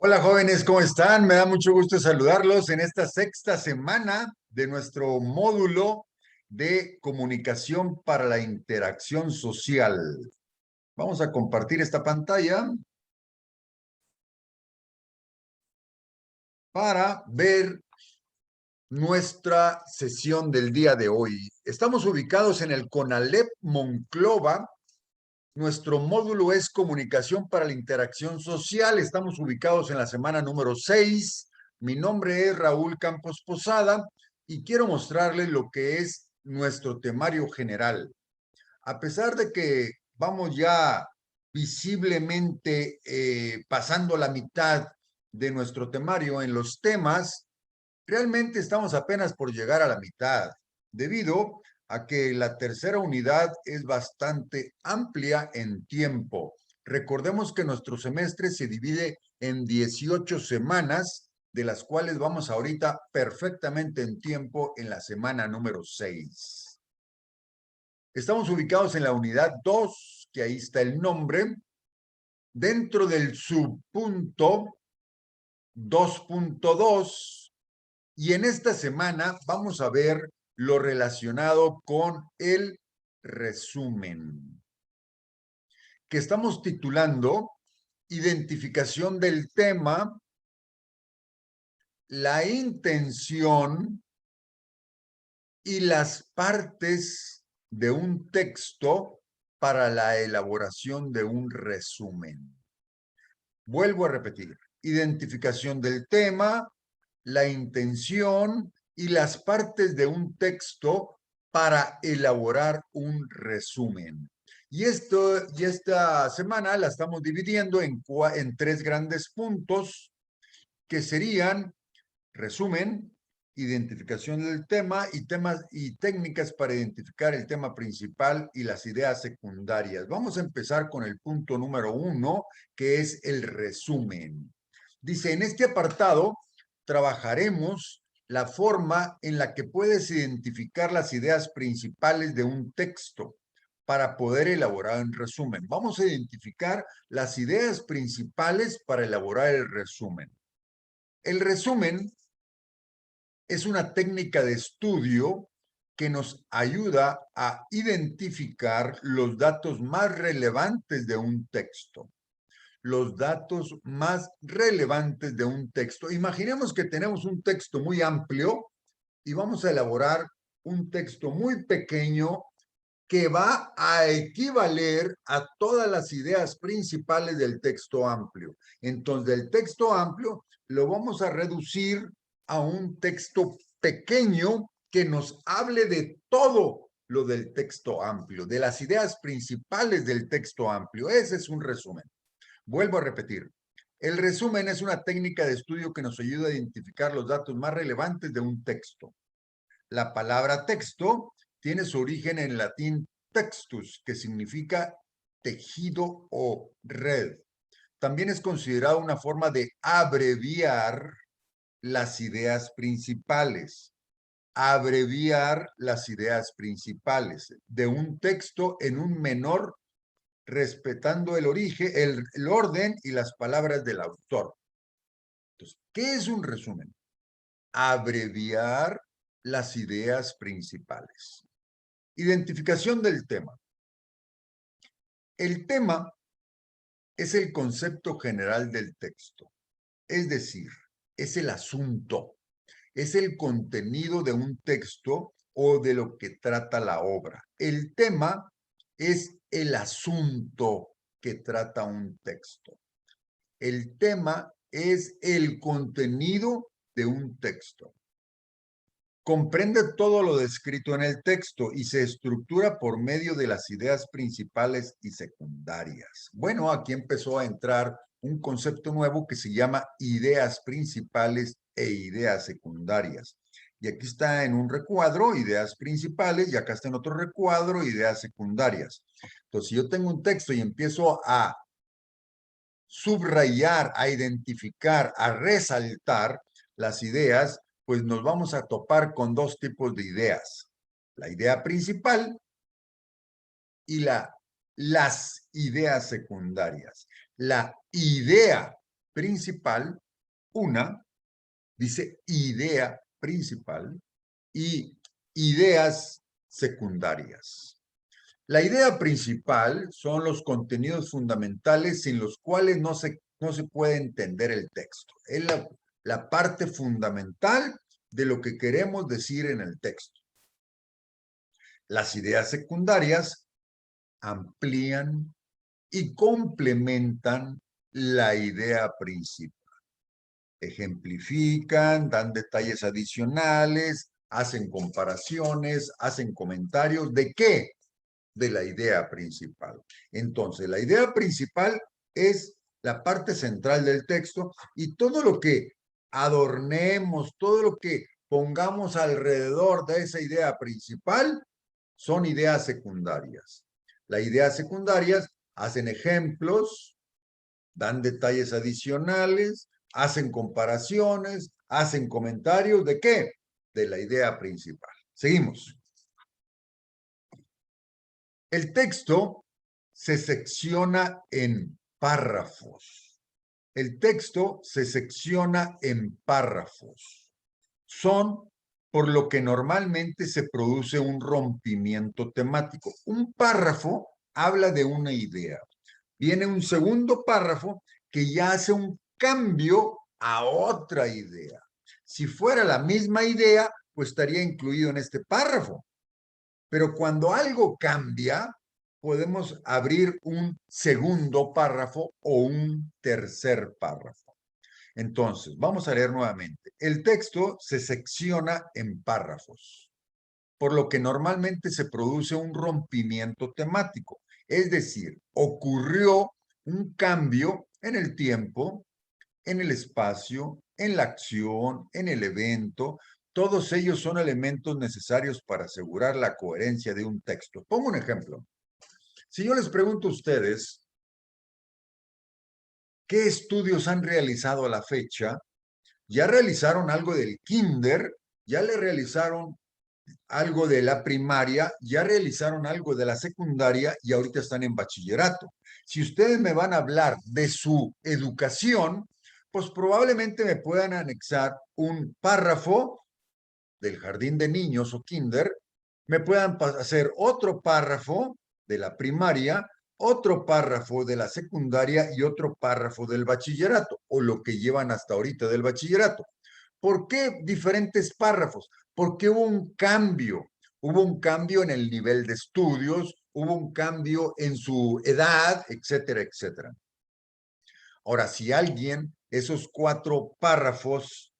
Hola jóvenes, ¿cómo están? Me da mucho gusto saludarlos en esta sexta semana de nuestro módulo de comunicación para la interacción social. Vamos a compartir esta pantalla para ver nuestra sesión del día de hoy. Estamos ubicados en el CONALEP Monclova. Nuestro módulo es comunicación para la interacción social. Estamos ubicados en la semana número 6. Mi nombre es Raúl Campos Posada y quiero mostrarles lo que es nuestro temario general. A pesar de que vamos ya visiblemente pasando la mitad de nuestro temario en los temas, realmente estamos apenas por llegar a la mitad, debido a que la tercera unidad es bastante amplia en tiempo. Recordemos que nuestro semestre se divide en 18 semanas, de las cuales vamos ahorita perfectamente en tiempo en la semana número 6. Estamos ubicados en la unidad 2, que ahí está el nombre, dentro del subpunto 2.2. Y en esta semana vamos a ver lo relacionado con el resumen, que estamos titulando Identificación del tema, la intención y las partes de un texto para la elaboración de un resumen. Vuelvo a repetir, identificación del tema, la intención y las partes de un texto para elaborar un resumen. Y esta semana la estamos dividiendo en tres grandes puntos, que serían resumen, identificación del tema y temas y técnicas para identificar el tema principal y las ideas secundarias. Vamos a empezar con el punto número 1, que es el resumen. Dice, en este apartado trabajaremos la forma en la que puedes identificar las ideas principales de un texto para poder elaborar un resumen. Vamos a identificar las ideas principales para elaborar el resumen. El resumen es una técnica de estudio que nos ayuda a identificar los datos más relevantes de un texto. Los datos más relevantes de un texto. Imaginemos que tenemos un texto muy amplio y vamos a elaborar un texto muy pequeño que va a equivaler a todas las ideas principales del texto amplio. Entonces, el texto amplio lo vamos a reducir a un texto pequeño que nos hable de todo lo del texto amplio, de las ideas principales del texto amplio. Ese es un resumen. Vuelvo a repetir. El resumen es una técnica de estudio que nos ayuda a identificar los datos más relevantes de un texto. La palabra texto tiene su origen en latín textus, que significa tejido o red. También es considerado una forma de abreviar las ideas principales. Abreviar las ideas principales de un texto en un menor, respetando el origen, el orden y las palabras del autor. Entonces, ¿qué es un resumen? Abreviar las ideas principales. Identificación del tema. El tema es el concepto general del texto, es decir, es el asunto, es el contenido de un texto o de lo que trata la obra. El tema es el asunto que trata un texto. El tema es el contenido de un texto. Comprende todo lo descrito en el texto y se estructura por medio de las ideas principales y secundarias. Bueno, aquí empezó a entrar un concepto nuevo que se llama ideas principales e ideas secundarias. Y aquí está en un recuadro, ideas principales, y acá está en otro recuadro, ideas secundarias. Entonces, si yo tengo un texto y empiezo a subrayar, a identificar, a resaltar las ideas, pues nos vamos a topar con dos tipos de ideas. La idea principal y las ideas secundarias. La idea principal, una, dice idea principal y ideas secundarias. La idea principal son los contenidos fundamentales sin los cuales no se puede entender el texto. Es la parte fundamental de lo que queremos decir en el texto. Las ideas secundarias amplían y complementan la idea principal. Ejemplifican, dan detalles adicionales, hacen comparaciones, hacen comentarios. ¿De qué? De la idea principal. Entonces, la idea principal es la parte central del texto y todo lo que adornemos, todo lo que pongamos alrededor de esa idea principal son ideas secundarias. Las ideas secundarias hacen ejemplos, dan detalles adicionales, hacen comparaciones, hacen comentarios. ¿De qué? De la idea principal. Seguimos. El texto se secciona en párrafos. El texto se secciona en párrafos. Son por lo que normalmente se produce un rompimiento temático. Un párrafo habla de una idea. Viene un segundo párrafo que ya hace un cambio a otra idea. Si fuera la misma idea, pues estaría incluido en este párrafo. Pero cuando algo cambia, podemos abrir un segundo párrafo o un tercer párrafo. Entonces, vamos a leer nuevamente. El texto se secciona en párrafos, por lo que normalmente se produce un rompimiento temático. Es decir, ocurrió un cambio en el tiempo, en el espacio, en la acción, en el evento. Todos ellos son elementos necesarios para asegurar la coherencia de un texto. Pongo un ejemplo. Si yo les pregunto a ustedes, ¿qué estudios han realizado a la fecha? ¿Ya realizaron algo del kinder? ¿Ya le realizaron algo de la primaria? ¿Ya realizaron algo de la secundaria? Y ahorita están en bachillerato. Si ustedes me van a hablar de su educación, pues probablemente me puedan anexar un párrafo del jardín de niños o kinder, me puedan hacer otro párrafo de la primaria, otro párrafo de la secundaria y otro párrafo del bachillerato, o lo que llevan hasta ahorita del bachillerato. ¿Por qué diferentes párrafos? Porque hubo un cambio en el nivel de estudios, hubo un cambio en su edad, etcétera, etcétera. Ahora, si alguien esos 4 párrafos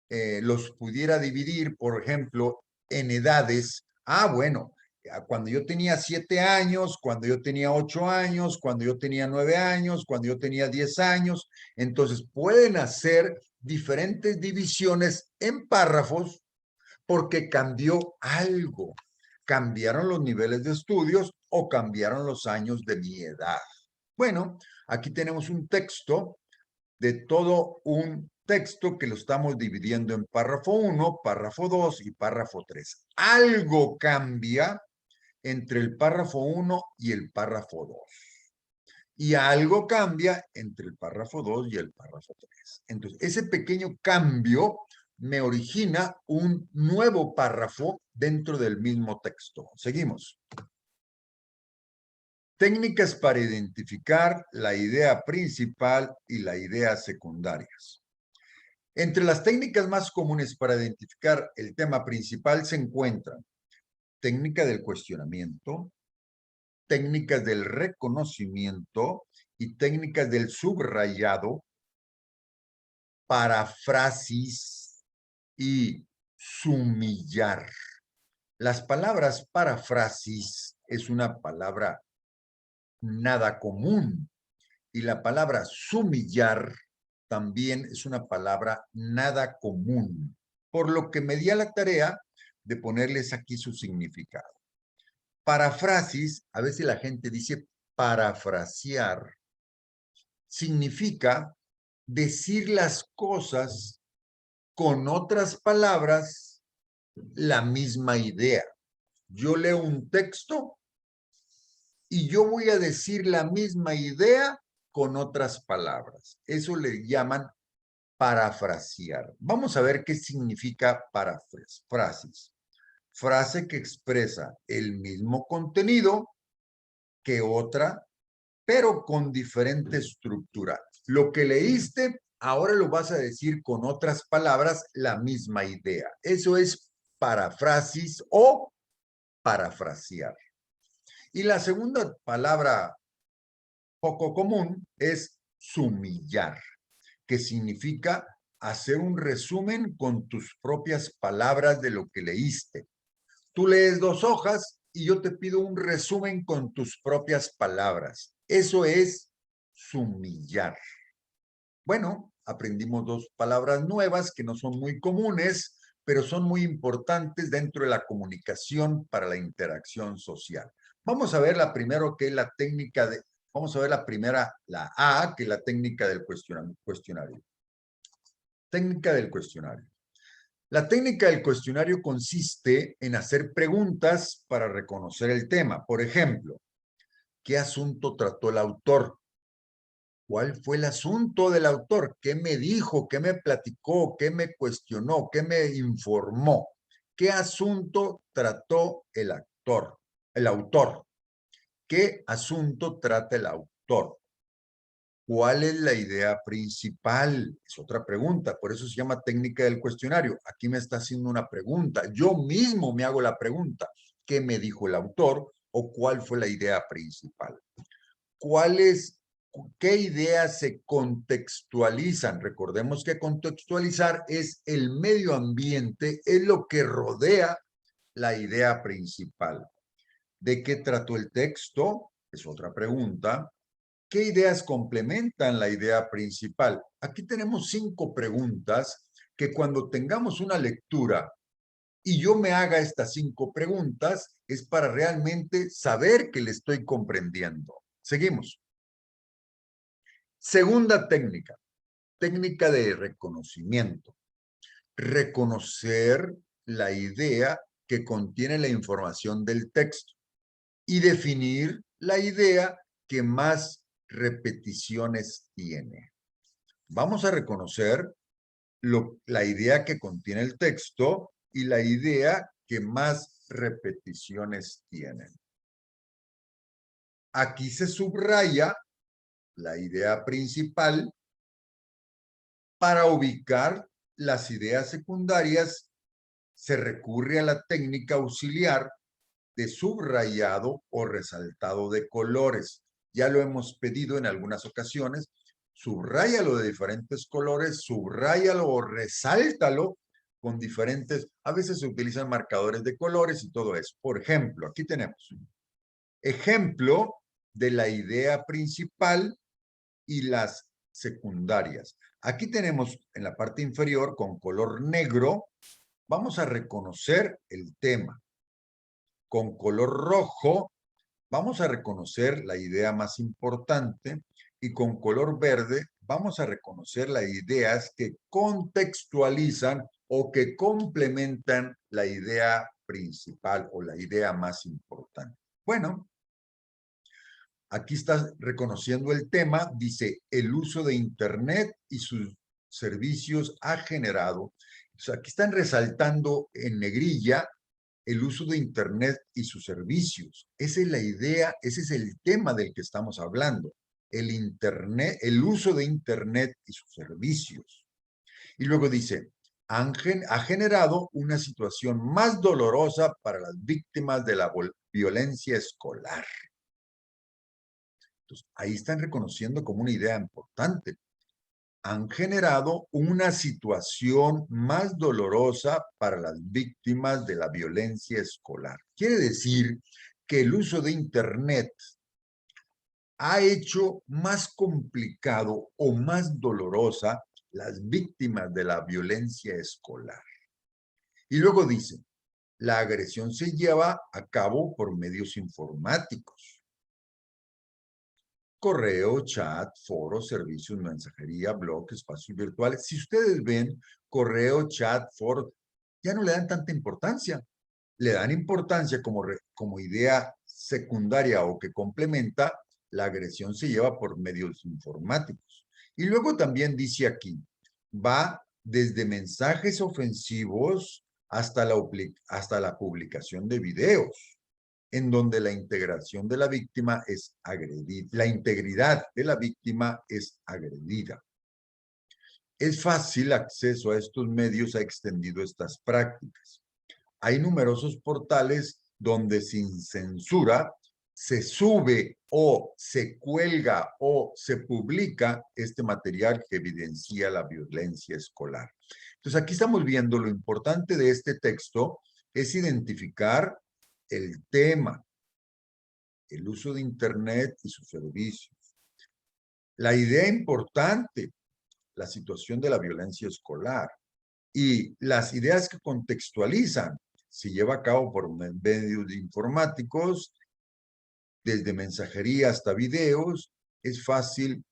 los pudiera dividir, por ejemplo, en edades, bueno, cuando yo tenía 7 años, cuando yo tenía 8 años, cuando yo tenía 9 años, cuando yo tenía 10 años, entonces pueden hacer diferentes divisiones en párrafos porque cambió algo. Cambiaron los niveles de estudios o cambiaron los años de mi edad. Bueno, aquí tenemos un texto de todo un texto que lo estamos dividiendo en párrafo 1, párrafo 2 y párrafo 3. Algo cambia entre el párrafo 1 y el párrafo 2. Y algo cambia entre el párrafo 2 y el párrafo 3. Entonces, ese pequeño cambio me origina un nuevo párrafo dentro del mismo texto. Seguimos. Técnicas para identificar la idea principal y la idea secundarias. Entre las técnicas más comunes para identificar el tema principal se encuentran técnica del cuestionamiento, técnicas del reconocimiento y técnicas del subrayado, parafrasis y sumillar. Las palabras parafrasis es una palabra nada común y la palabra sumillar también es una palabra nada común, por lo que me di a la tarea de ponerles aquí su significado. Parafrasis, a veces la gente dice parafrasear, significa decir las cosas con otras palabras, la misma idea. Yo leo un texto y yo voy a decir la misma idea con otras palabras. Eso le llaman parafrasear. Vamos a ver qué significa paráfrasis. Frase que expresa el mismo contenido que otra, pero con diferente estructura. Lo que leíste, ahora lo vas a decir con otras palabras, la misma idea. Eso es parafrasis o parafrasear. Y la segunda palabra poco común es sumillar, que significa hacer un resumen con tus propias palabras de lo que leíste. Tú lees 2 hojas y yo te pido un resumen con tus propias palabras. Eso es sumillar. Bueno, aprendimos 2 palabras nuevas que no son muy comunes, pero son muy importantes dentro de la comunicación para la interacción social. Vamos a ver la primera, que es la técnica de, vamos a ver la primera, la A, que es la técnica del cuestionario. Técnica del cuestionario. La técnica del cuestionario consiste en hacer preguntas para reconocer el tema. Por ejemplo, ¿qué asunto trató el autor? ¿Cuál fue el asunto del autor? ¿Qué me dijo? ¿Qué me platicó? ¿Qué me cuestionó? ¿Qué me informó? ¿Qué asunto trató el autor? ¿Qué asunto trata el autor? ¿Cuál es la idea principal? Es otra pregunta, por eso se llama técnica del cuestionario. Aquí me está haciendo una pregunta. Yo mismo me hago la pregunta. ¿Qué me dijo el autor? ¿O cuál fue la idea principal? ¿Qué ideas se contextualizan? Recordemos que contextualizar es el medio ambiente, es lo que rodea la idea principal. ¿De qué trató el texto? Es otra pregunta. ¿Qué ideas complementan la idea principal? Aquí tenemos 5 preguntas que cuando tengamos una lectura y yo me haga estas 5 preguntas, es para realmente saber que le estoy comprendiendo. Seguimos. Segunda técnica, técnica de reconocimiento. Reconocer la idea que contiene la información del texto y definir la idea que más repeticiones tiene. Vamos a reconocer la idea que contiene el texto y la idea que más repeticiones tiene. Aquí se subraya la idea principal para ubicar las ideas secundarias. Se recurre a la técnica auxiliar de subrayado o resaltado de colores. Ya lo hemos pedido en algunas ocasiones. Subráyalo de diferentes colores, subráyalo o resáltalo con diferentes, a veces se utilizan marcadores de colores y todo eso. Por ejemplo, aquí tenemos ejemplo de la idea principal y las secundarias. Aquí tenemos en la parte inferior con color negro, vamos a reconocer el tema. Con color rojo vamos a reconocer la idea más importante y con color verde vamos a reconocer las ideas que contextualizan o que complementan la idea principal o la idea más importante. Bueno, aquí está reconociendo el tema, dice el uso de Internet y sus servicios ha generado. O sea, aquí están resaltando en negrilla el uso de Internet y sus servicios. Esa es la idea, ese es el tema del que estamos hablando. El Internet, el uso de Internet y sus servicios. Y luego dice, ha generado una situación más dolorosa para las víctimas de la violencia escolar. Entonces, ahí están reconociendo como una idea importante. Han generado una situación más dolorosa para las víctimas de la violencia escolar. Quiere decir que el uso de Internet ha hecho más complicado o más dolorosa las víctimas de la violencia escolar. Y luego dice, la agresión se lleva a cabo por medios informáticos. Correo, chat, foros, servicios, mensajería, blog, espacios virtuales. Si ustedes ven, correo, chat, foro, ya no le dan tanta importancia. Le dan importancia como idea secundaria o que complementa la agresión se lleva por medios informáticos. Y luego también dice aquí, va desde mensajes ofensivos hasta la publicación de videos, en donde la integración de la víctima es agredida, la integridad de la víctima es agredida. Es fácil acceso a estos medios, ha extendido estas prácticas. Hay numerosos portales donde sin censura se sube o se cuelga o se publica este material que evidencia la violencia escolar. Entonces aquí estamos viendo lo importante de este texto es identificar el tema, el uso de Internet y sus servicios. La idea importante, la situación de la violencia escolar y las ideas que contextualizan se lleva a cabo por medios informáticos, desde mensajería hasta videos. Es fácil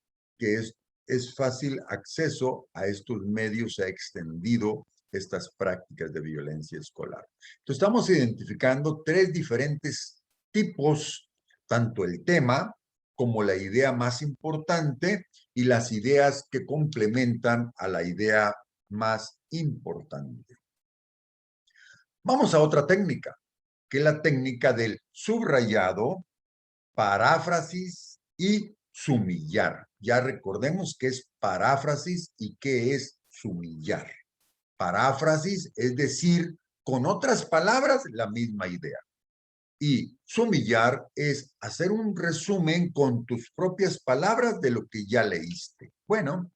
acceso a estos medios, se ha extendido estas prácticas de violencia escolar. Entonces estamos identificando tres diferentes tipos, tanto el tema como la idea más importante y las ideas que complementan a la idea más importante. Vamos a otra técnica, que es la técnica del subrayado, paráfrasis y sumillar. Ya recordemos qué es paráfrasis y qué es sumillar. Paráfrasis es decir, con otras palabras, la misma idea. Y sumillar es hacer un resumen con tus propias palabras de lo que ya leíste. Bueno,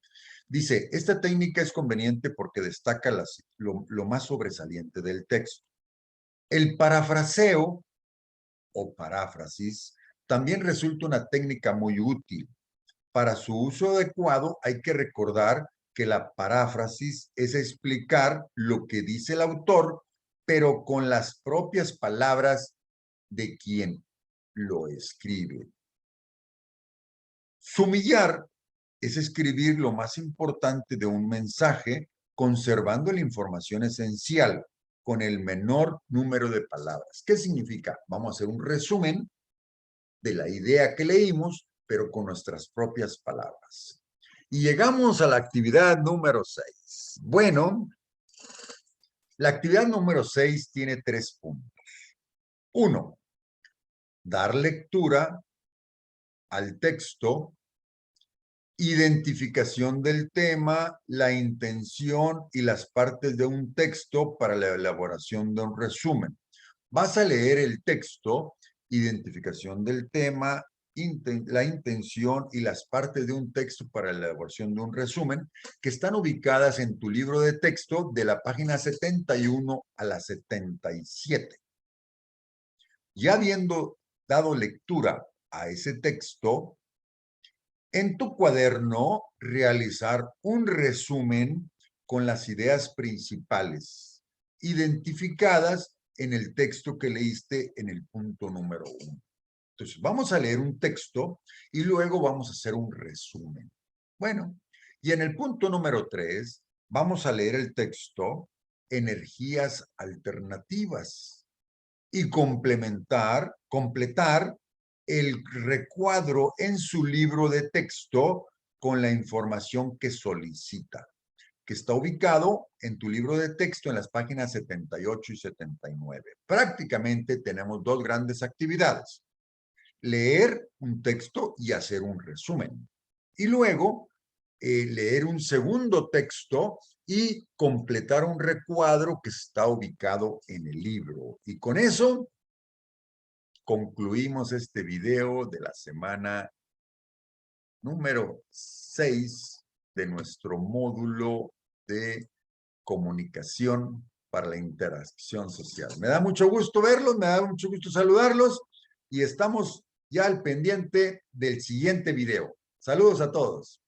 dice, esta técnica es conveniente porque destaca lo más sobresaliente del texto. El parafraseo o paráfrasis también resulta una técnica muy útil. Para su uso adecuado hay que recordar que la paráfrasis es explicar lo que dice el autor, pero con las propias palabras de quien lo escribe. Sumillar es escribir lo más importante de un mensaje, conservando la información esencial con el menor número de palabras. ¿Qué significa? Vamos a hacer un resumen de la idea que leímos, pero con nuestras propias palabras. Y llegamos a la actividad número 6. Bueno, la actividad número 6 tiene 3 puntos. 1. Dar lectura al texto, identificación del tema, la intención y las partes de un texto para la elaboración de un resumen. Vas a leer el texto, identificación del tema, la intención y las partes de un texto para la elaboración de un resumen, que están ubicadas en tu libro de texto de la página 71 a la 77. Ya habiendo dado lectura a ese texto, en tu cuaderno realizar un resumen con las ideas principales identificadas en el texto que leíste en el punto número 1. Entonces, vamos a leer un texto y luego vamos a hacer un resumen. Bueno, y en el punto número 3, vamos a leer el texto Energías Alternativas y completar el recuadro en su libro de texto con la información que solicita, que está ubicado en tu libro de texto en las páginas 78 y 79. Prácticamente tenemos dos grandes actividades: leer un texto y hacer un resumen. Y luego leer un segundo texto y completar un recuadro que está ubicado en el libro. Y con eso concluimos este video de la semana número 6 de nuestro módulo de comunicación para la interacción social. Me da mucho gusto verlos, me da mucho gusto saludarlos y estamos ya al pendiente del siguiente video. Saludos a todos.